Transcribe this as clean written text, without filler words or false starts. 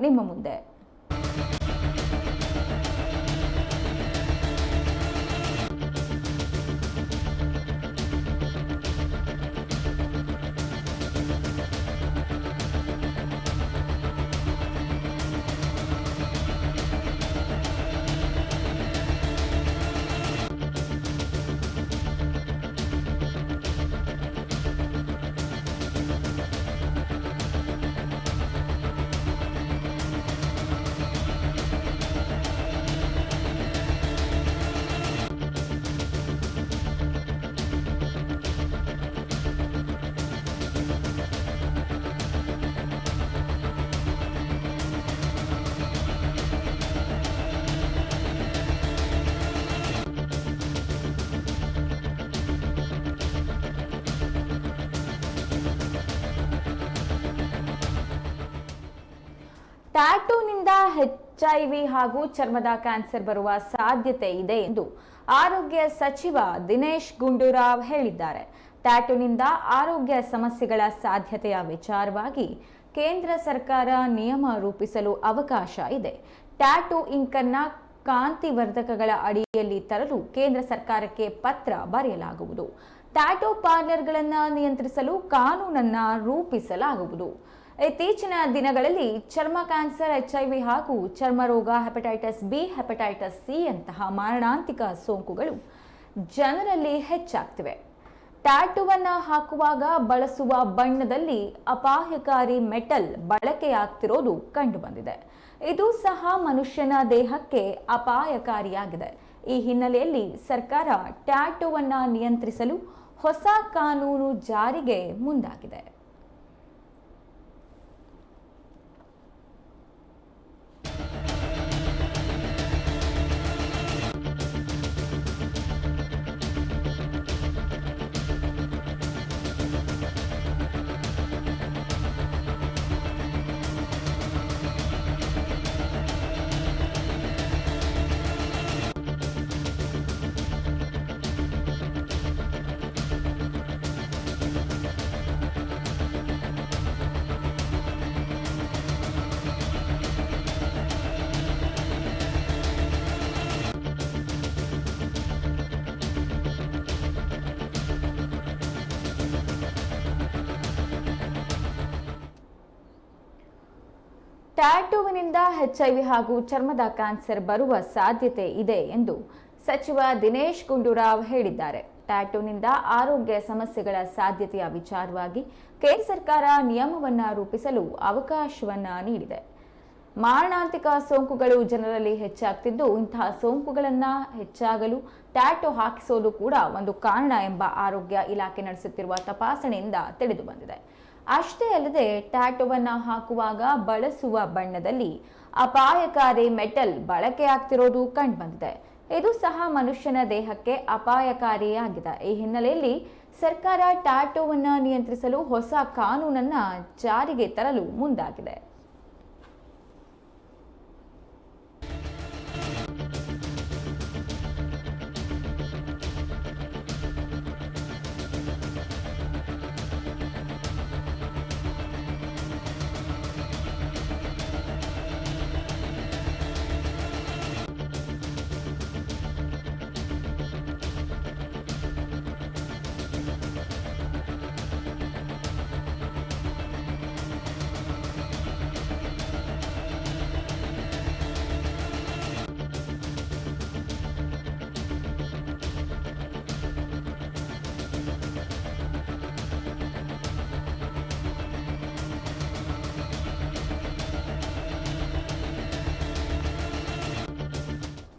ನಿಮ್ಮ ಮುಂದೆ. ಟ್ಯಾಟೂನಿಂದ HIV ಹಾಗೂ ಚರ್ಮದ ಕ್ಯಾನ್ಸರ್ ಬರುವ ಸಾಧ್ಯತೆ ಇದೆ ಎಂದು ಆರೋಗ್ಯ ಸಚಿವ ದಿನೇಶ್ ಗುಂಡೂರಾವ್ ಹೇಳಿದ್ದಾರೆ. ಟ್ಯಾಟೂನಿಂದ ಆರೋಗ್ಯ ಸಮಸ್ಯೆಗಳ ಸಾಧ್ಯತೆಯ ವಿಚಾರವಾಗಿ ಕೇಂದ್ರ ಸರ್ಕಾರ ನಿಯಮ ರೂಪಿಸಲು ಅವಕಾಶ ಇದೆ. ಟ್ಯಾಟೂ ಇಂಕ್ ಅನ್ನು ಕಾಂತಿವರ್ಧಕಗಳ ಅಡಿಯಲ್ಲಿ ತರಲು ಕೇಂದ್ರ ಸರ್ಕಾರಕ್ಕೆ ಪತ್ರ ಬರೆಯಲಾಗುವುದು. ಟ್ಯಾಟೂ ಪಾರ್ಲರ್ಗಳನ್ನು ನಿಯಂತ್ರಿಸಲು ಕಾನೂನನ್ನು ರೂಪಿಸಲಾಗುವುದು. ಇತ್ತೀಚಿನ ದಿನಗಳಲ್ಲಿ ಚರ್ಮ ಕ್ಯಾನ್ಸರ್, HIV ಹಾಗೂ ಚರ್ಮ ರೋಗ, ಹೆಪಟೈಟಿಸ್ B, ಹೆಪಟೈಟಿಸ್ C ಅಂತಹ ಮಾರಣಾಂತಿಕ ಸೋಂಕುಗಳು ಜನರಲ್ಲಿ ಹೆಚ್ಚಾಗ್ತಿವೆ. ಟ್ಯಾಟೂವನ್ನು ಹಾಕುವಾಗ ಬಳಸುವ ಬಣ್ಣದಲ್ಲಿ ಅಪಾಯಕಾರಿ ಮೆಟಲ್ ಬಳಕೆಯಾಗ್ತಿರೋದು ಕಂಡುಬಂದಿದೆ. ಇದು ಸಹ ಮನುಷ್ಯನ ದೇಹಕ್ಕೆ ಅಪಾಯಕಾರಿಯಾಗಿದೆ. ಈ ಹಿನ್ನೆಲೆಯಲ್ಲಿ ಸರ್ಕಾರ ಟ್ಯಾಟೂವನ್ನು ನಿಯಂತ್ರಿಸಲು ಹೊಸ ಕಾನೂನು ಜಾರಿಗೆ ಮುಂದಾಗಿದೆ. ಟ್ಯಾಟೂವಿನಿಂದ HIV ಹಾಗೂ ಚರ್ಮದ ಕ್ಯಾನ್ಸರ್ ಬರುವ ಸಾಧ್ಯತೆ ಇದೆ ಎಂದು ಸಚಿವ ದಿನೇಶ್ ಗುಂಡೂರಾವ್ ಹೇಳಿದ್ದಾರೆ. ಟ್ಯಾಟೂನಿಂದ ಆರೋಗ್ಯ ಸಮಸ್ಯೆಗಳ ಸಾಧ್ಯತೆಯ ವಿಚಾರವಾಗಿ ಕೇಂದ್ರ ಸರ್ಕಾರ ನಿಯಮವನ್ನು ರೂಪಿಸಲು ಅವಕಾಶವನ್ನ ನೀಡಿದೆ. ಮಾರಣಾಂತಿಕ ಸೋಂಕುಗಳು ಜನರಲ್ಲಿ ಹೆಚ್ಚಾಗ್ತಿದ್ದು, ಇಂತಹ ಸೋಂಕುಗಳನ್ನು ಹೆಚ್ಚಾಗಲು ಟ್ಯಾಟೂ ಹಾಕಿಸೋದು ಕೂಡ ಒಂದು ಕಾರಣ ಎಂಬ ಆರೋಗ್ಯ ಇಲಾಖೆ ನಡೆಸುತ್ತಿರುವ ತಪಾಸಣೆಯಿಂದ ತಿಳಿದು ಬಂದಿದೆ. ಅಷ್ಟೇ ಅಲ್ಲದೆ ಟ್ಯಾಟೂವನ್ನು ಹಾಕುವಾಗ ಬಳಸುವ ಬಣ್ಣದಲ್ಲಿ ಅಪಾಯಕಾರಿ ಮೆಟಲ್ ಬಳಕೆಯಾಗ್ತಿರೋದು ಕಂಡುಬಂದಿದೆ. ಇದು ಸಹ ಮನುಷ್ಯನ ದೇಹಕ್ಕೆ ಅಪಾಯಕಾರಿಯಾಗಿದೆ. ಈ ಹಿನ್ನೆಲೆಯಲ್ಲಿ ಸರ್ಕಾರ ಟ್ಯಾಟೂವನ್ನು ನಿಯಂತ್ರಿಸಲು ಹೊಸ ಕಾನೂನನ್ನು ಜಾರಿಗೆ ತರಲು ಮುಂದಾಗಿದೆ.